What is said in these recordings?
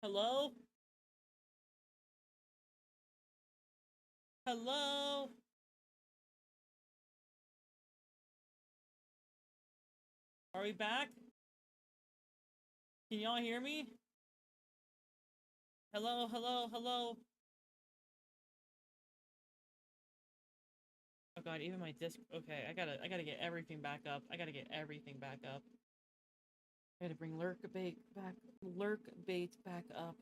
Hello? Hello? Are we back? Can y'all hear me? Hello, hello, hello. Oh god, even my disc. Okay, I gotta get everything back up. I gotta get everything back up. I gotta bring lurk bait back up.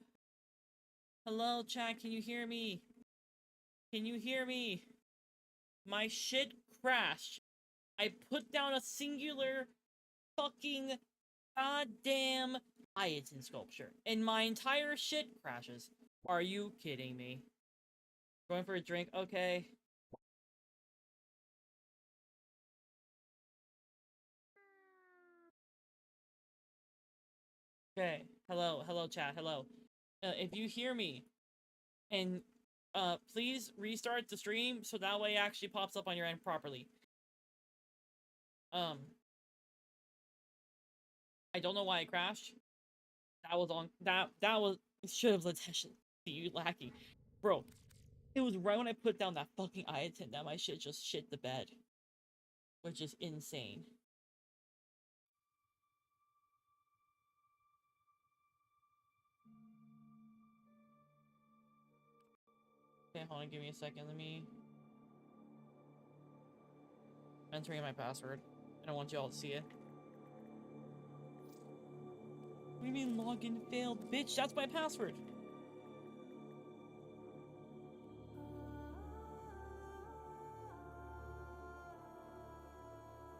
Hello, chat, can you hear me? Can you hear me? My shit crashed. I put down a singular fucking goddamn hyacinth sculpture, and my entire shit crashes. Are you kidding me? Going for a drink? Okay. Okay. Hello, hello, chat. Hello. If you hear me, and please restart the stream so that way it actually pops up on your end properly. Um, I don't know why it crashed. That was on that was should have attention to you lacking, bro. It was right when I put down that fucking item that my shit just shit the bed, which is insane. Okay, hold on, give me a second. Let me entering my password. I don't want y'all to see it. What do you mean login failed? Bitch, that's my password.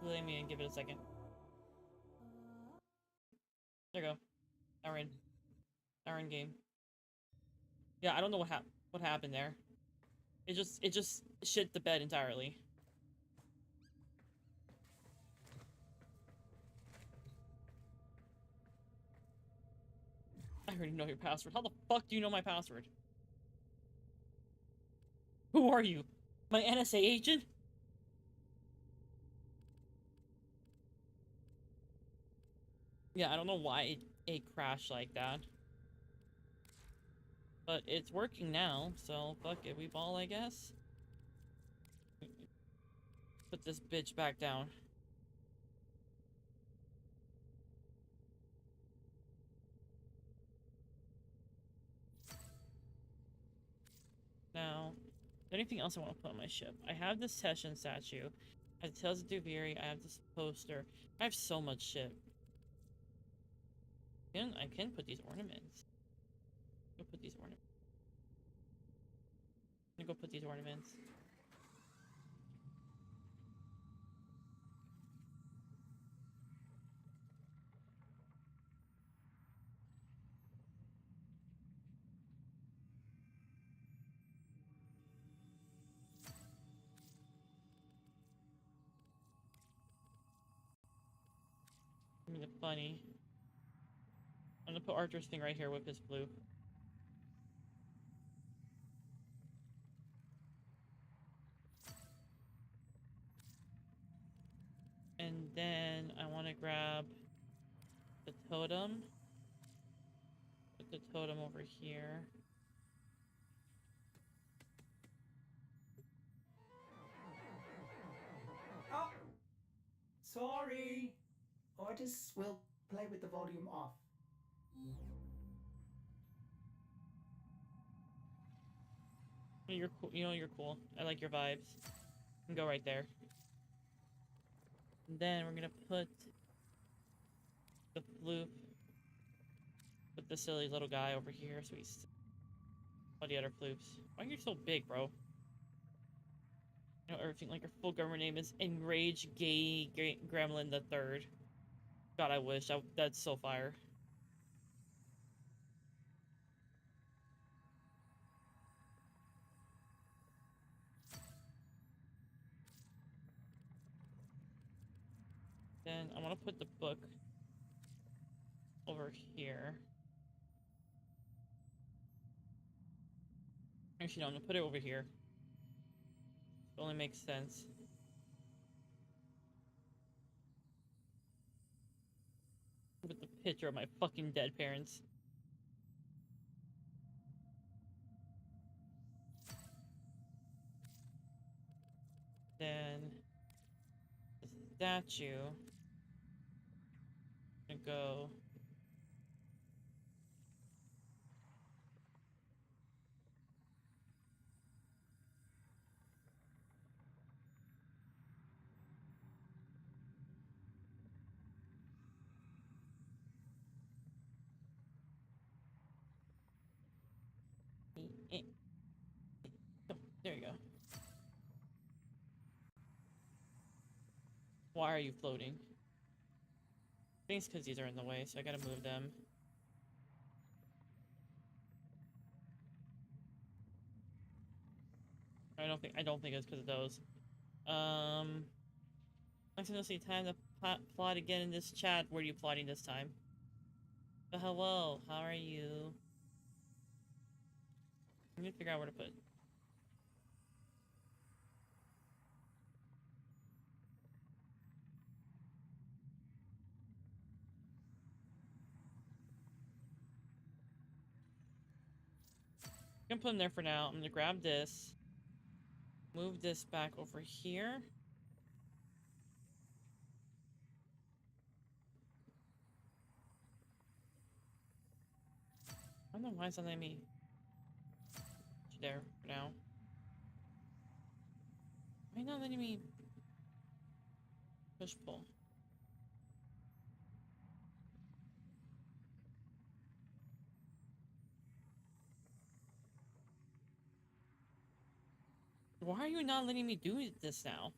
Let me give it a second. There you go. Now we're in. Now we're in game. Yeah, I don't know what happened there. It just shit the bed entirely. I already know your password. How the fuck do you know my password? Who are you? My NSA agent? Yeah, I don't know why it crashed like that. But it's working now, so fuck it, we ball, I guess. Put this bitch back down. Now, anything else I want to put on my ship? I have this Session statue. I have Tales of Duviri. I have this poster. I have so much shit. I can put these ornaments. Go put these ornaments. I'm gonna go put these ornaments. Give me the bunny. I'm gonna put Archer's thing right here with his blue. And then I want to grab the totem. Put the totem over here. Oh, sorry. Artists will play with the volume off. You're cool. You know you're cool. I like your vibes. And go right there. And then we're gonna put the flute. Put the silly little guy over here so he's all the other floops. Why are you so big, bro? You know everything like your full government name is Enraged Gay Gremlin the Third. God, I wish. That's so fire. Then I want to put the book over here. Actually, no, I'm gonna put it over here. It only makes sense. With the picture of my fucking dead parents. statue. Gonna go. Eh, oh, there you go. Why are you floating? I think it's because these are in the way, so I gotta move them. I don't think it's because of those. Accidentally time to plot again in this chat. Where are you plotting this time? But hello, how are you? I need to figure out where to put it. I'm gonna put them there for now. I'm gonna grab this. Move this back over here. I don't know why it's not letting me. There for now. Why not letting me push pull? Why are you not letting me do this now?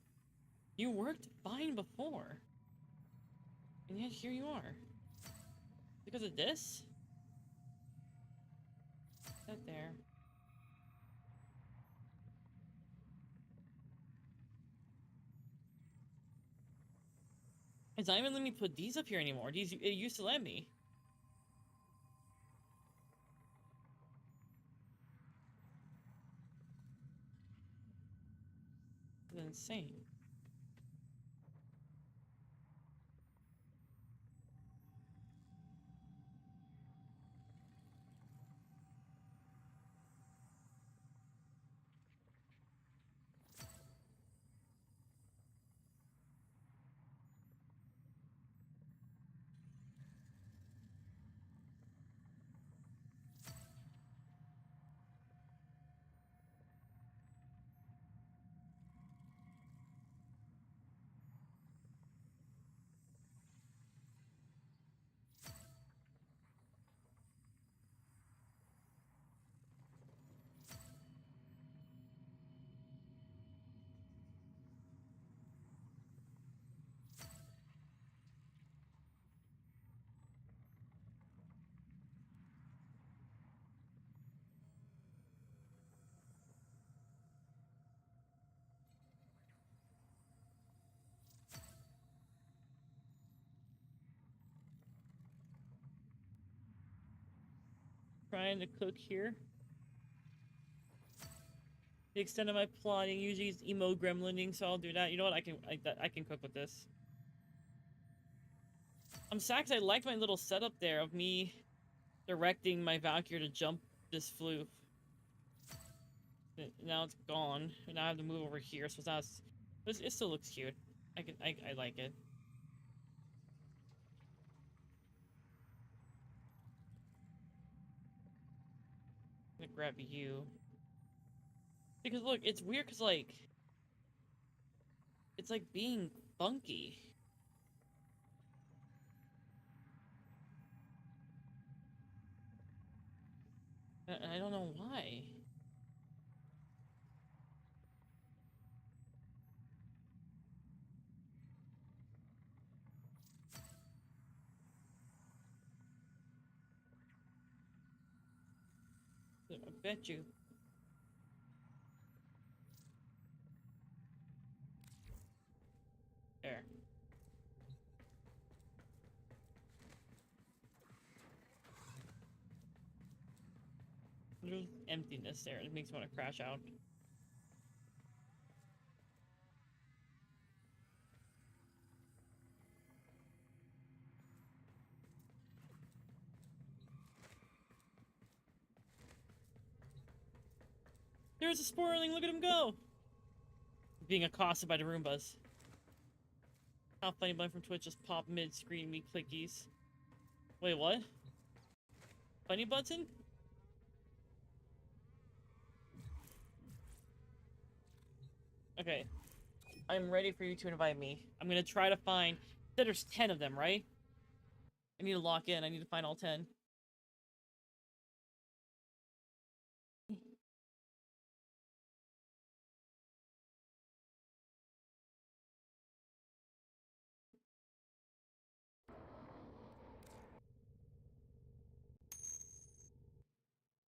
You worked fine before. And yet here you are. Because of this? That there. It's not even letting me put these up here anymore. These, it used to let me. It's insane. Trying to cook here. The extent of my plotting usually is emo gremlining, so I'll do that. You know what? I can cook with this. I'm sad 'cause I like my little setup there of me directing my Valkyrie to jump this floof. Now it's gone, and now I have to move over here, so it's not. It still looks cute. I like it. I'm gonna grab you. Because look, it's weird because like it's like being funky. I don't know why. I bet you. There. There's emptiness there. It makes me want to crash out. There's a spoiling. Look at him go. Being accosted by the Roombas. How funny, Bunny from Twitch just popped mid-screen me clickies. Wait, what? Funny button? Okay. I'm ready for you to invite me. I'm gonna try to find... There's 10 of them, right? I need to lock in. I need to find all 10.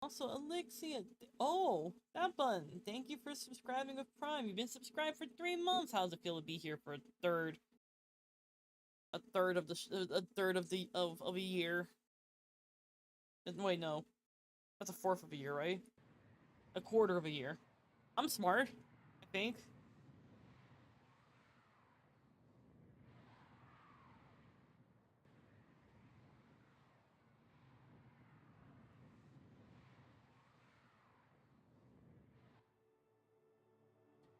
Also, Elixia. Oh, that button. Thank you for subscribing with Prime. You've been subscribed for 3 months. How does it feel to be here for a third of a year? Wait, no. That's a fourth of a year, right? A quarter of a year. I'm smart, I think.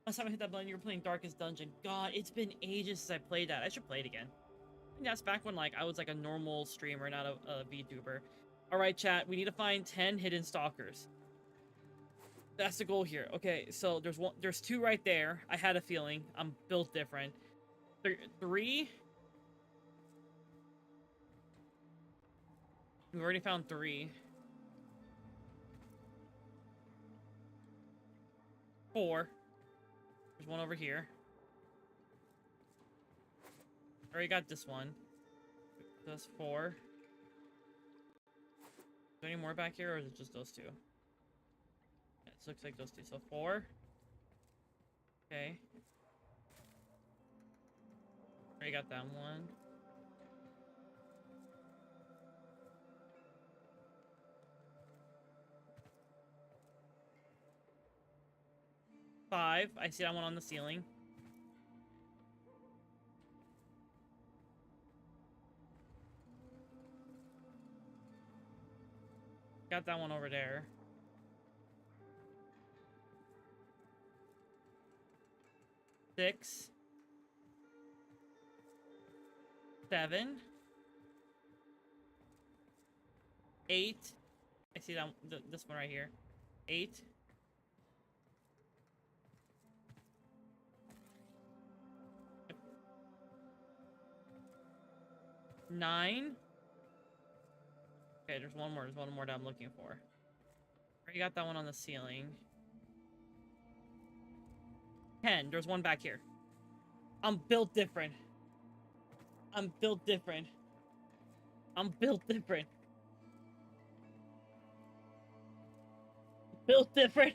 Last time I hit that button, you were playing Darkest Dungeon. God, it's been ages since I played that. I should play it again. I think that's back when, like, I was, like, a normal streamer, not a VTuber. Alright, chat, we need to find 10 hidden stalkers. That's the goal here. Okay, so there's 2 right there. I had a feeling. I'm built different. 3? We already found 3. 4. There's one over here. Already got this one. That's 4. Is there any more back here, or is it just those 2? Yeah, it looks like those 2. So 4. Okay. Already got that one. 5. I see that one on the ceiling. Got that one over there. 6. 7. 8. I see that this one right here. 8. 9. Okay, there's one more. There's one more that I'm looking for. Already got that one on the ceiling. 10. There's one back here. I'm built different. I'm built different. I'm built different. Built different.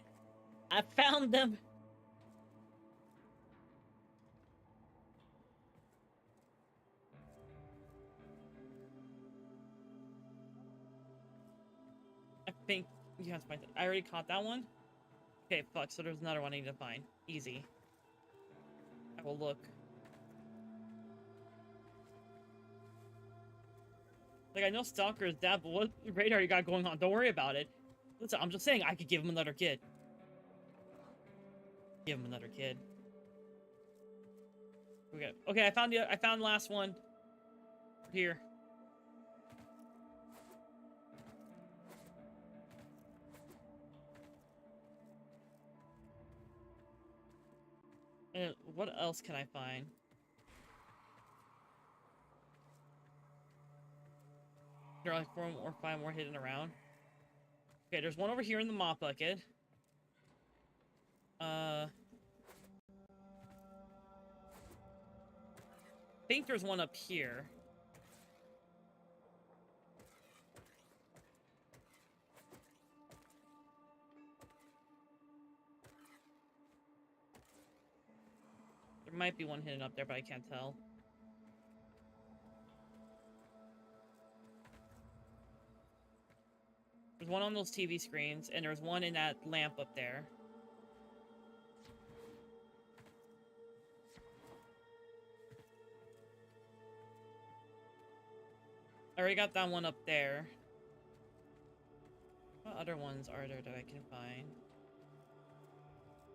I found them. I think you have to find it. I already caught that one. Okay, fuck. So there's another one I need to find. Easy. I will look. Like, I know Stalker is that, but what radar you got going on? Don't worry about it. Listen, I'm just saying I could give him another kid. Give him another kid. Okay, I found the last one. Here. And what else can I find? There are like 4 or 5 more hidden around. Okay, there's one over here in the mop bucket. I think there's one up here. There might be one hidden up there, but I can't tell. There's one on those TV screens, and there's one in that lamp up there. I already got that one up there. What other ones are there that I can find?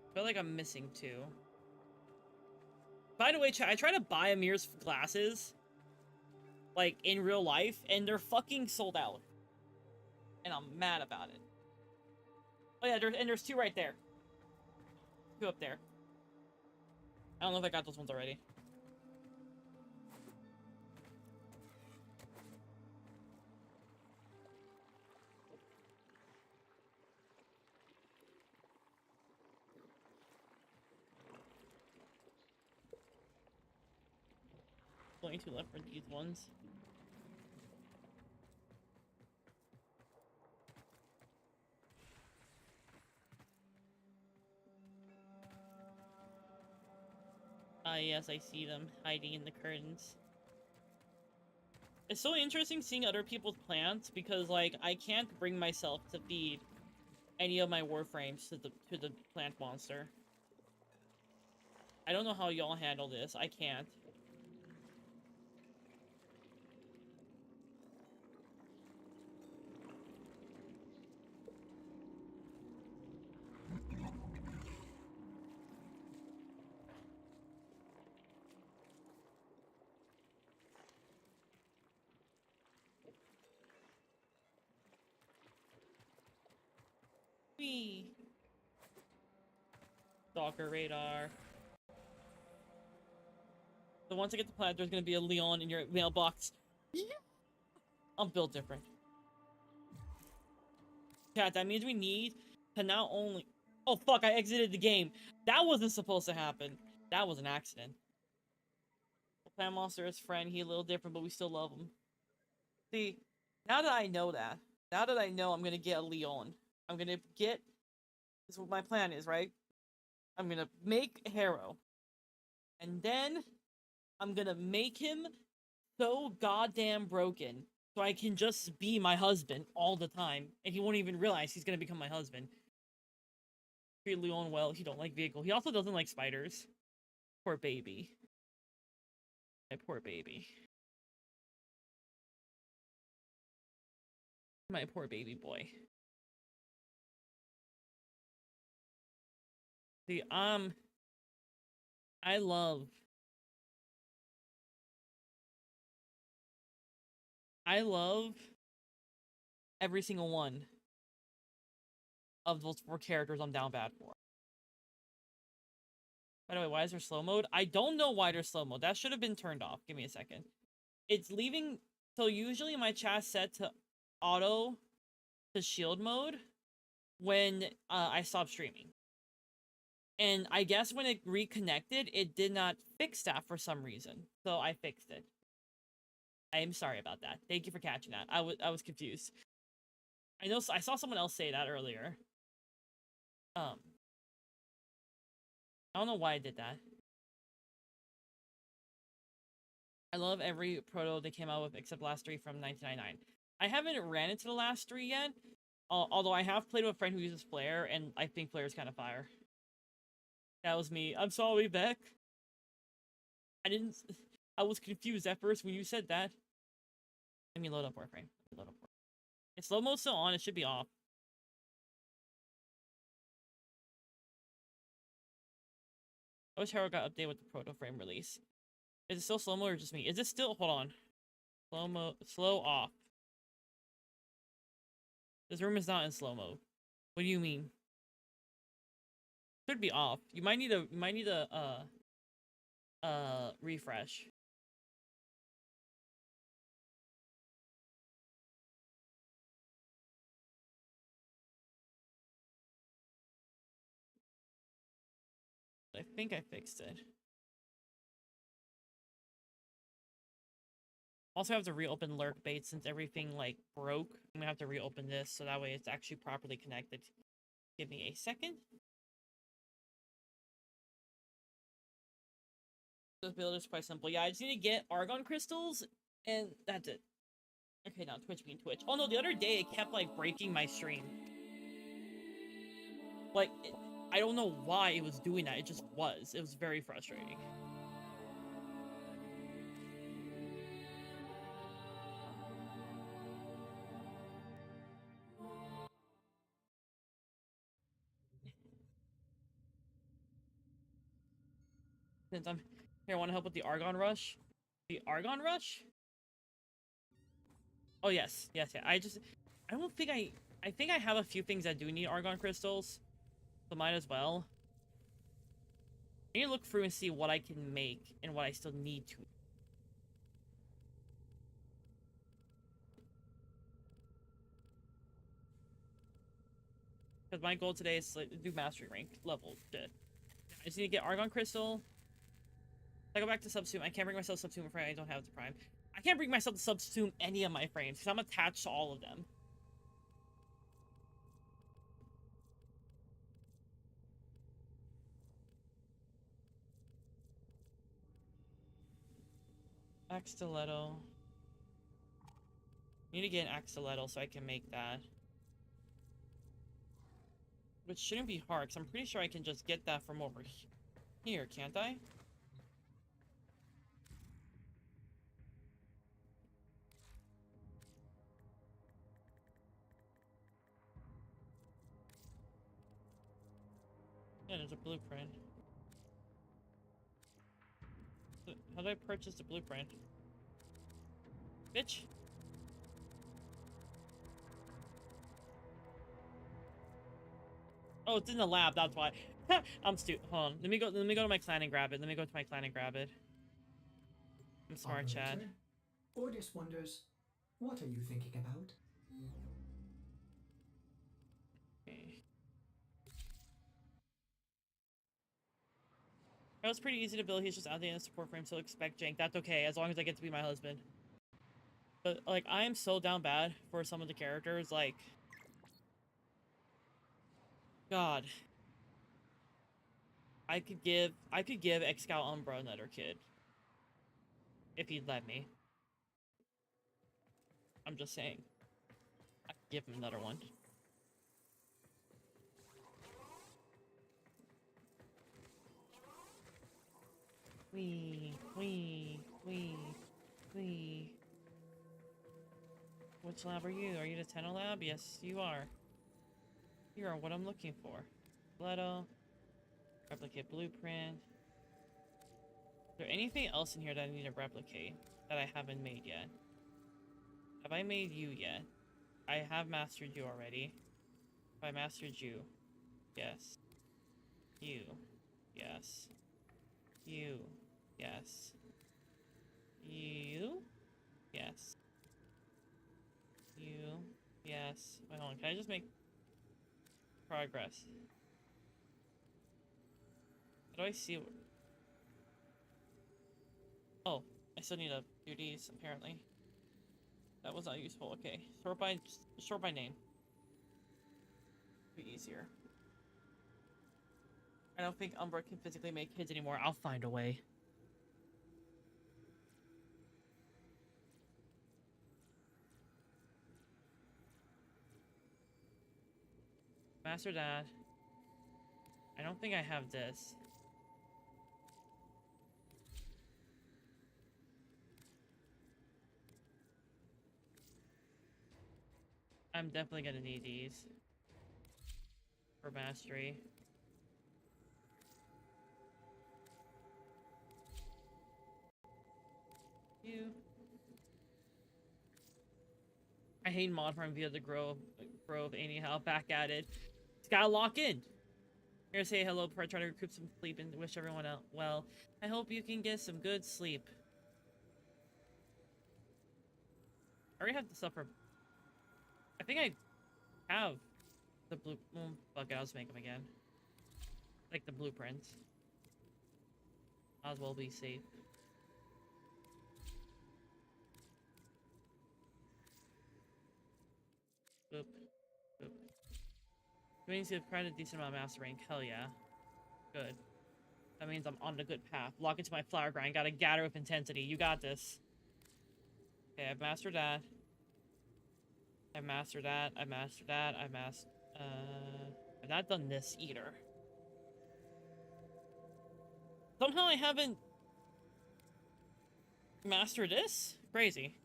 I feel like I'm missing 2. By the way, chat, I tried to buy Amir's glasses, like, in real life, and they're fucking sold out. And I'm mad about it. Oh yeah, there's two right there. Two up there. I don't know if I got those ones already. Only two left for these ones. Ah, yes, I see them hiding in the curtains. It's so interesting seeing other people's plants because, like, I can't bring myself to feed any of my Warframes to the plant monster. I don't know how y'all handle this. I can't. Whee! Stalker radar. So once I get the plant, there's gonna be a Lyon in your mailbox. Yeah. I'm built different. Chat, that means we need to not only... Oh fuck, I exited the game. That wasn't supposed to happen. That was an accident. The plant monster is friend, he's a little different, but we still love him. See, now that I know that, now that I know I'm gonna get a Lyon, I'm gonna get... This is what my plan is, right? I'm gonna make Harrow. And then I'm gonna make him so goddamn broken so I can just be my husband all the time, and he won't even realize he's gonna become my husband. Treat Leon well, he don't like vehicle. He also doesn't like spiders. Poor baby. My poor baby. My poor baby boy. See, I love every single one of those four characters I'm down bad for. By the way, why is there slow mode? I don't know why there's slow mode. That should have been turned off. Give me a second. It's leaving... So usually my chat's set to auto to shield mode when I stopped streaming. And I guess when it reconnected, it did not fix that for some reason. So I fixed it. I am sorry about that. Thank you for catching that. I was confused. I know I saw someone else say that earlier. I don't know why I did that. I love every proto they came out with except the last three from 1999. I haven't ran into the last three yet. Although I have played with a friend who uses Flare, and I think Flare is kind of fire. That was me. I'm sorry, Beck. I was confused at first when you said that. Let me load up Warframe. It's slow mo still on, it should be off. I wish Harold got updated with the proto frame release. Is it still slow mo or just me? Is it still... Hold on. Slow off. This room is not in slow mo. What do you mean? Should be off. You might need a refresh. I think I fixed it. Also have to reopen lurk bait since everything like broke. I'm gonna have to reopen this so that way it's actually properly connected. Give me a second. This build is quite simple. Yeah, I just need to get argon crystals and that's it. Okay, now Twitch being Twitch. Oh no, the other day it kept like breaking my stream. Like, I don't know why it was doing that. It just was. It was very frustrating. Since Here, I want to help with the Argon Rush. The Argon Rush? Oh, yes. Yes, yeah. I don't think I think I have a few things that do need Argon Crystals. So might as well. I need to look through and see what I can make and what I still need to. Because my goal today is to do Mastery Rank level shit. I just need to get Argon Crystal. If I go back to Subsume, I can't bring myself to Subsume Frame. I don't have the Prime. I can't bring myself to Subsume any of my frames because I'm attached to all of them. Axe Stiletto. Need to get an Axe Stiletto so I can make that. Which shouldn't be hard, because I'm pretty sure I can just get that from over here, can't I? Yeah, there's a blueprint. How do I purchase the blueprint? Bitch! Oh, it's in the lab, that's why. I'm stupid. Hold on. Let me go to my clan and grab it. Let me go to my clan and grab it. I'm smart, Chad. Ordis wonders, what are you thinking about? Okay. It was pretty easy to build. He's just out there in the support frame, so expect jank. That's okay, as long as I get to be my husband. But, like, I am so down bad for some of the characters, like... God. I could give Excal Umbra another kid. If he'd let me. I'm just saying. I could give him another one. Wee. Which lab are you? Are you the Tenno lab? Yes, you are. You are what I'm looking for. Leto. Replicate blueprint. Is there anything else in here that I need to replicate that I haven't made yet? Have I made you yet? I have mastered you already. Have I mastered you? Yes. You. Yes. You. Yes. You. Yes. You. Yes. Wait, hold on. Can I just make progress? How do I see what... Oh, I still need to do these, apparently. That was not useful. Okay. Sort by name. Be easier. I don't think Umbra can physically make kids anymore. I'll find a way. Master Dad. I don't think I have this. I'm definitely gonna need these. For mastery. You. I hate mod farm via the Grove anyhow. Back at it. It's gotta lock in. Here to say hello before I try to recoup some sleep and wish everyone out well. I hope you can get some good sleep. I already have the stuff for... I think I have the blue... Well, fuck it, I'll just make them again. Like the blueprints. Might as well be safe. Boop. Boop. It means you've cried a decent amount of master rank. Hell yeah. Good. That means I'm on the good path. Lock into my flower grind. Gotta gather with intensity. You got this. Okay, I've mastered that. I've mastered that. I've mastered that. I've mastered... I've not done this either. Somehow I haven't... mastered this? Crazy.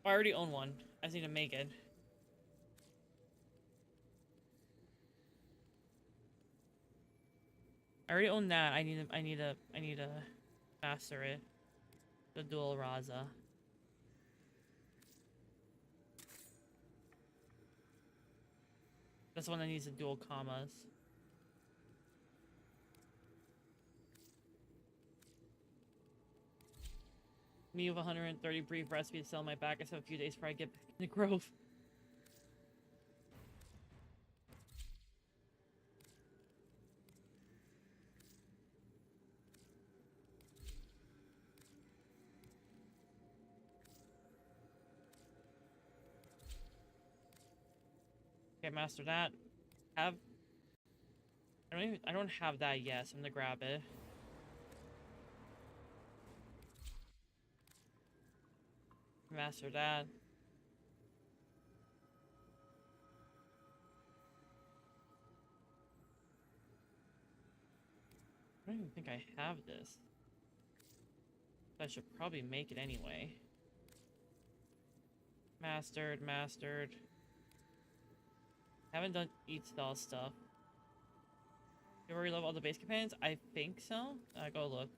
I already own one. I just need to make it. I already own that. I need a master it. The dual Raza. That's the one that needs the dual commas. Me with 130 brief recipe to sell my back. I just have a few days before I get back in the grove. Okay, master that. I don't have that yet, so I'm gonna grab it. Master that. I don't even think I have this. I should probably make it anyway. Mastered. Haven't done eat stall stuff. You already love all the base companions? I think so. Go look.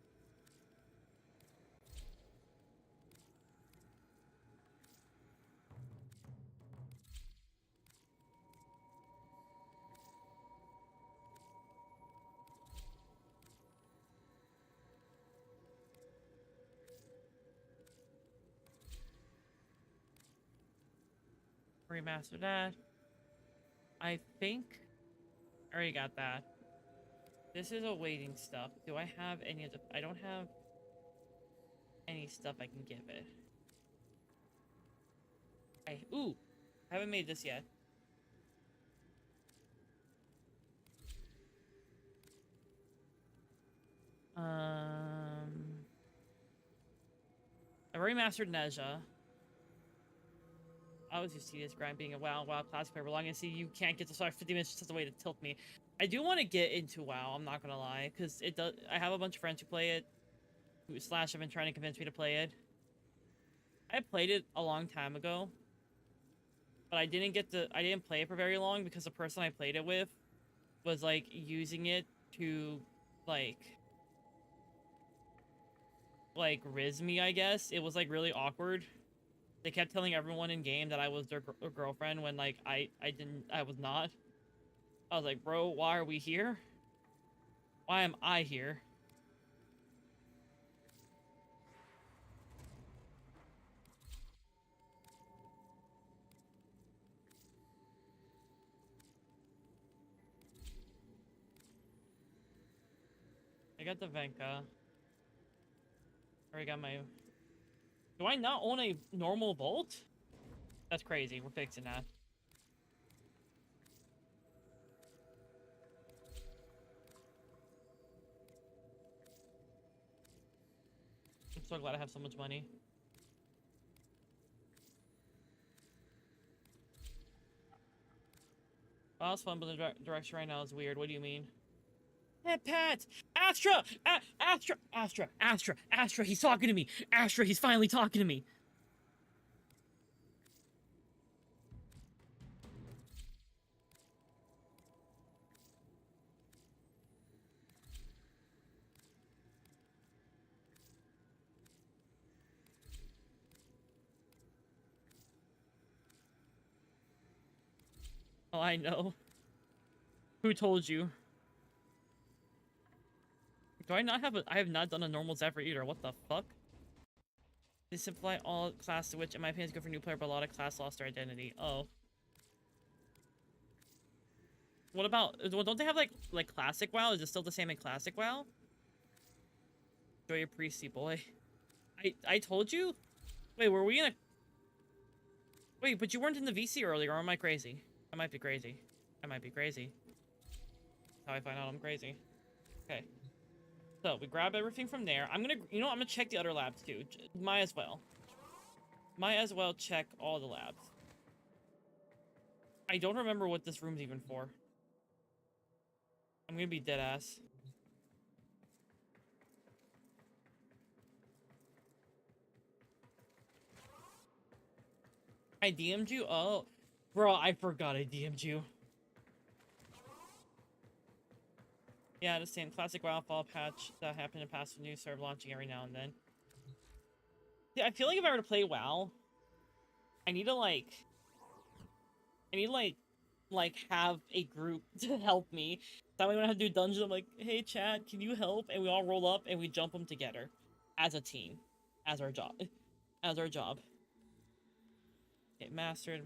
Remaster that. I think I already got that. This is awaiting stuff. Do I have any of the... I don't have any stuff I can give it. Ooh! I haven't made this yet. I've already mastered Nezha. I always used to see this grind being a WoW classic player. Long as see you can't get to start 50 minutes just as a way to tilt me. I do want to get into WoW, I'm not gonna lie, because it does. I have a bunch of friends who play it, slash have been trying to convince me to play it. I played it a long time ago, but I didn't play it for very long because the person I played it with was like using it to like riz me, I guess. It was like really awkward. They kept telling everyone in game that I was their girlfriend when like I was not. I was like, bro, why are we here? Why am I here? I got the Venka. Already got my... Do I not own a normal bolt? That's crazy. We're fixing that. I'm so glad I have so much money. Well, it's fun, but the direction right now is weird. What do you mean? Hey, Pat! Astra! Astra! He's talking to me! Astra, he's finally talking to me! Oh, I know. Who told you? Do I not have I have not done a normal Zephyr either. What the fuck? They simplify all class, which in my opinion is good for new player, but a lot of class lost their identity. Oh. What about... Don't they have like classic WoW? Is it still the same in classic WoW? Enjoy your priesty, boy. I told you? Wait, were we in a... Wait, but you weren't in the VC earlier, or am I crazy? I might be crazy. I might be crazy. That's how I find out I'm crazy. Okay. So, we grab everything from there. I'm gonna... You know what? I'm gonna check the other labs, too. Might as well. Might as well check all the labs. I don't remember what this room's even for. I'm gonna be dead ass. I DM'd you? Oh. Bro, I forgot I DM'd you. Yeah, the same classic Wildfall patch that happened in past news started launching every now and then. Yeah, I feel like if I were to play WoW, I need to like have a group to help me. That way when I have to do dungeons, I'm like, hey chat, can you help? And we all roll up and we jump them together. As a team. As our job. As our job. Okay, mastered.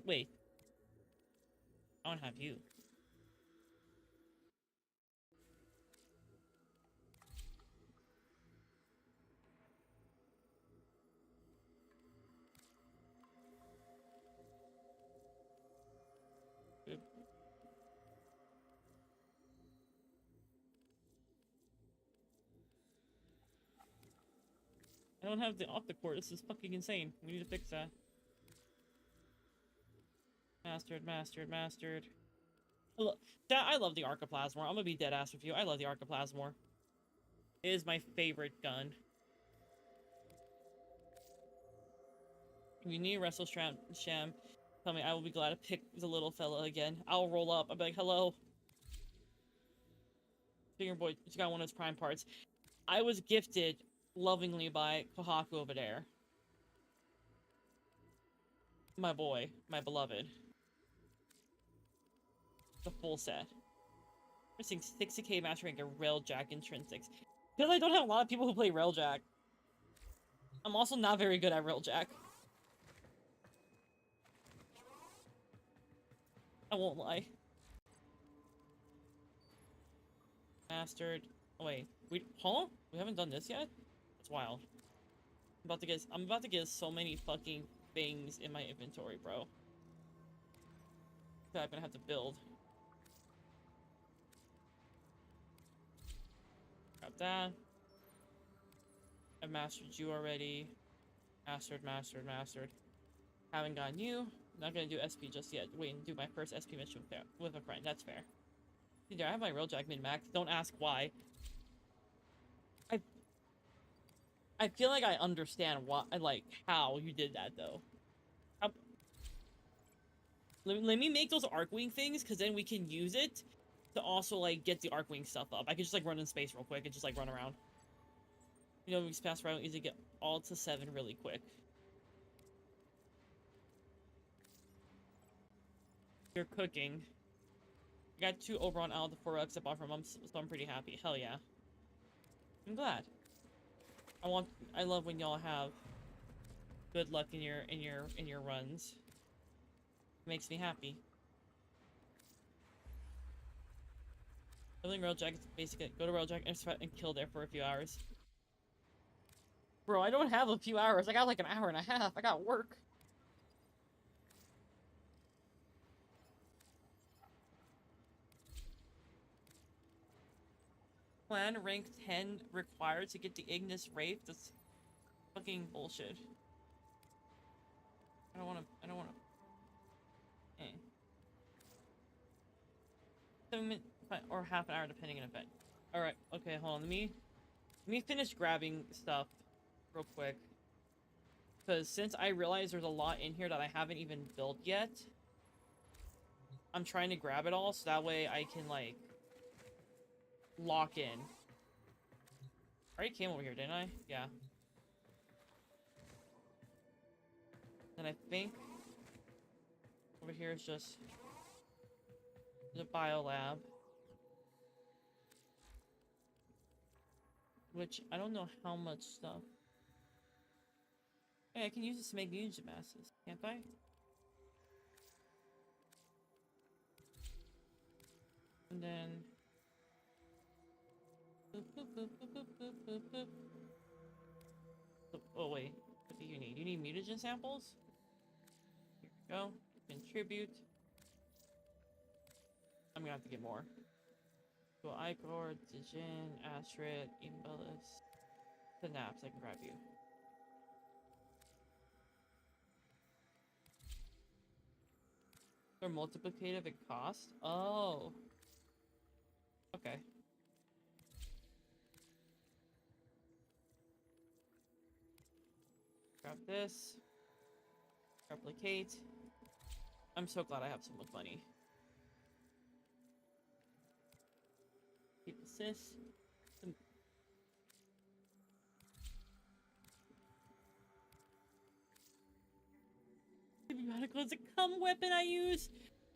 Wait. I don't have you. I don't have the Octocore. This is fucking insane. We need to fix that. Mastered. I love the Archiplasmor. I'm gonna be dead ass with you. I love the Archiplasmor. It is my favorite gun. If you need a Wrestle Sham, tell me. I will be glad to pick the little fella again. I'll roll up. I'll be like, hello. Finger Boy, he's got one of his prime parts. I was gifted lovingly by Kohaku over there. My boy. My beloved. The full set. We're seeing 60k master rank of Railjack intrinsics. Because I don't have a lot of people who play Railjack. I'm also not very good at Railjack. I won't lie. Mastered. Oh wait, huh? We haven't done this yet? That's wild. I'm about to get so many fucking things in my inventory, bro. That I'm gonna have to build. Grab that. I've mastered you already. Mastered. Haven't gotten you. Not gonna do SP just yet. Wait and do my first SP mission with a friend. That's fair. Dude, I have my Railjack min-max. Don't ask why. I feel like I understand why, like, how you did that, though. Let me make those Arcwing things, because then we can use it to also, like, get the Arcwing stuff up. I could just, like, run in space real quick and just, like, run around. You know, we just pass around, easy to get all to 7 really quick. You're cooking. I got 2 Oberon out of the 4 X I bought from them, so I'm pretty happy. Hell yeah. I'm glad. I love when y'all have good luck in your runs. It makes me happy. Building Railjack is basically go to Railjack and kill there for a few hours. Bro, I don't have a few hours. I got like an hour and a half. I got work. Plan rank 10 required to get the Ignis Wraith. That's fucking bullshit. I don't wanna. Eh. 7 minutes or half an hour depending on event. Alright, okay, hold on. Let me finish grabbing stuff real quick. Because since I realize there's a lot in here that I haven't even built yet, I'm trying to grab it all so that way I can, like, lock in. I already came over here, didn't I? Yeah. And I think over here is just the biolab. Which, I don't know how much stuff. Hey, I can use this to make mutagen masses, can't I? And then... Boop, boop, boop, boop, boop, boop, boop, boop. Oh, wait. What do you need? You need mutagen samples? Here we go. Contribute. I'm gonna have to get more. So Icor, Dijin, Astrid, Imbelis, Synapse, I can grab you. They're multiplicative in cost? Oh. Okay. Grab this. Replicate. I'm so glad I have so much money. sis. Medical is a cum weapon I use.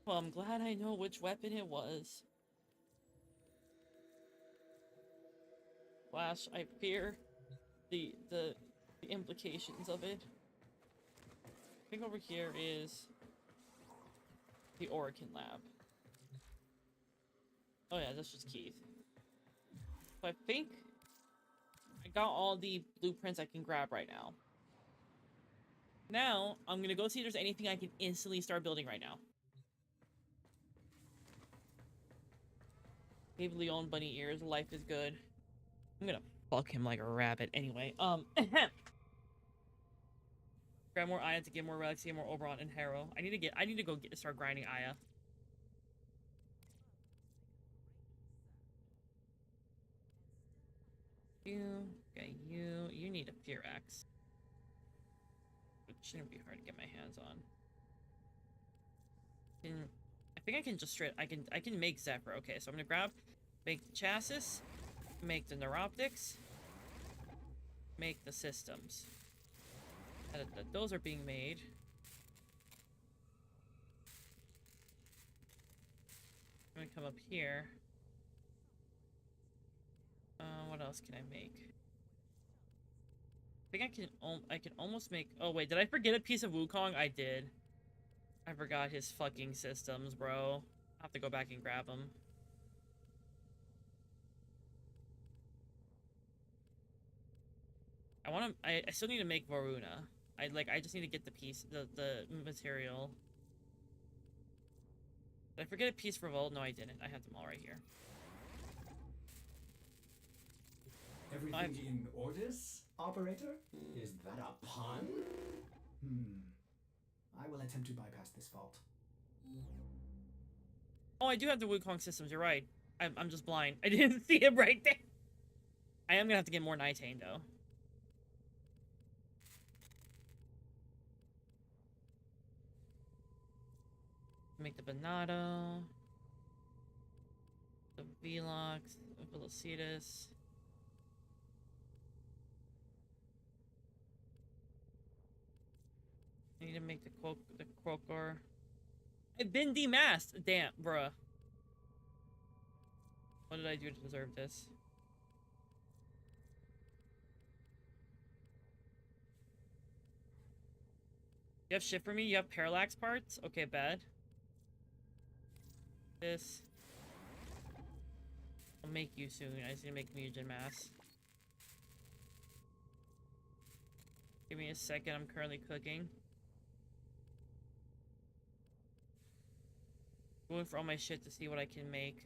Well, I'm glad I know which weapon it was. Flash, I fear the implications of it. I think over here is the Oricon lab. Oh yeah, that's just Keith. So I think I got all the blueprints I can grab right now. Now, I'm gonna go see if there's anything I can instantly start building right now. Gave Lyon bunny ears, life is good. I'm gonna fuck him like a rabbit anyway. Grab more Aya to get more relics, get more Oberon and Harrow. I need to go start grinding Aya. You need a Fear Axe. It shouldn't be hard to get my hands on. I think I can just I can make Zephyr. Okay, so I'm gonna make the chassis, make the neuroptics, make the systems. Those are being made. I'm gonna come up here. What else can I make? I think I can almost make. Oh wait, did I forget a piece of Wukong? I did. I forgot his fucking systems, bro. I'll have to go back and grab them. I still need to make Varuna. I just need to get the material. Did I forget a piece for Volt? No, I didn't. I have them all right here. Everything in orders, operator? Is that a pun? I will attempt to bypass this fault. Oh, I do have the Wukong systems. You're right. I'm just blind. I didn't see him right there. I am gonna have to get more Nitane though. Make the Bonato, the Velox, the Velocitus. I need to make the Krokor. I've been demasked! Damn, bruh. What did I do to deserve this? You have shit for me? You have parallax parts? Okay, bad. This. I'll make you soon. I just need to make Mutagen Mass. Give me a second. I'm currently cooking. Going for all my shit to see what I can make.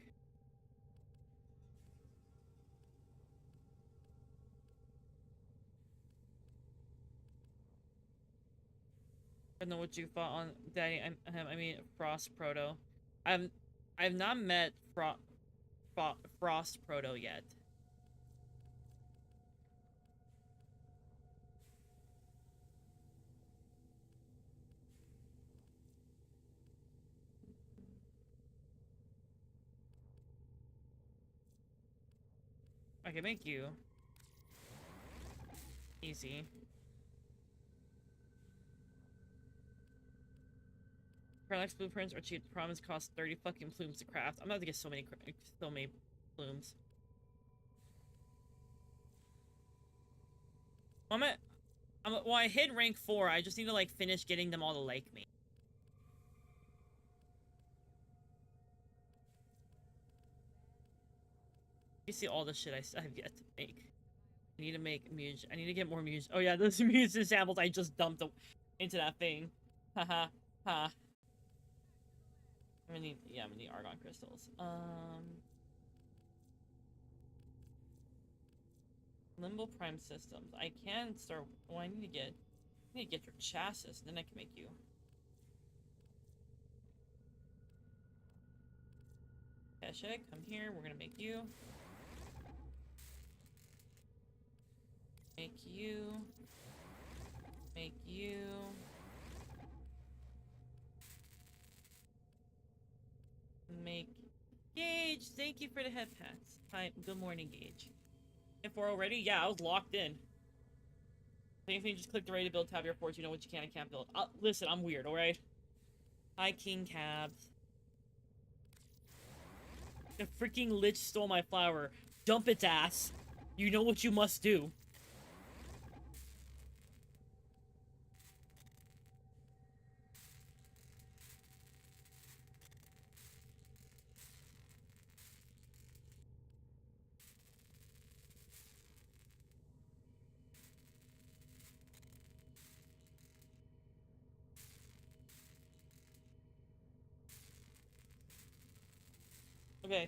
I don't know what you fought on, Daddy. I mean, Frost Proto. I've not met Frost Proto yet. I can make you. Easy. Parallax blueprints are cheap. The promise costs 30 fucking plumes to craft. I'm about to get so many plumes. Well, I hit rank 4. I just need to like finish getting them all to like me. You see all the shit I have yet to make. I need to make I need to get more Muse. Oh yeah, those Muse samples I just dumped into that thing. Haha. Ha. I'm gonna need Argon crystals. Limbo Prime systems. I can start. Well, I need to get your chassis, then I can make you. Keshe, come here. We're gonna make you. Make you. Make you. Make Gage, thank you for the head pats. Hi, good morning, Gage. If we're already, yeah, I was locked in. Same thing, just click the ready to build tab your forts. You know what you can and can't build. Listen, I'm weird, alright? Hi, King Cabs. The freaking lich stole my flower. Dump its ass. You know what you must do. Okay.